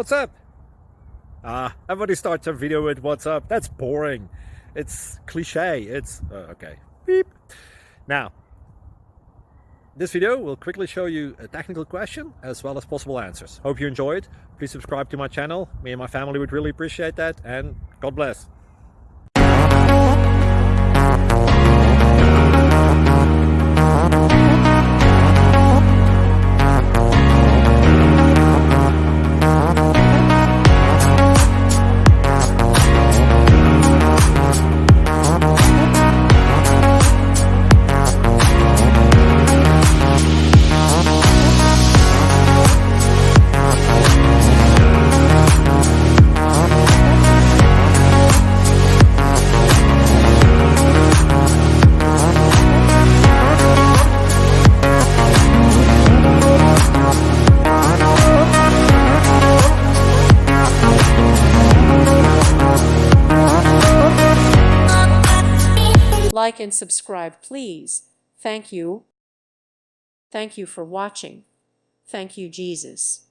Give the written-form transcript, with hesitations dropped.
What's up? Everybody starts a video with what's up. That's boring. It's cliche. It's okay. Beep. Now, this video will quickly show you a technical question as well as possible answers. Hope you enjoy it. Please subscribe to my channel. Me and my family would really appreciate that, and God bless. Like and subscribe, please. Thank you. Thank you for watching. Thank you, Jesus.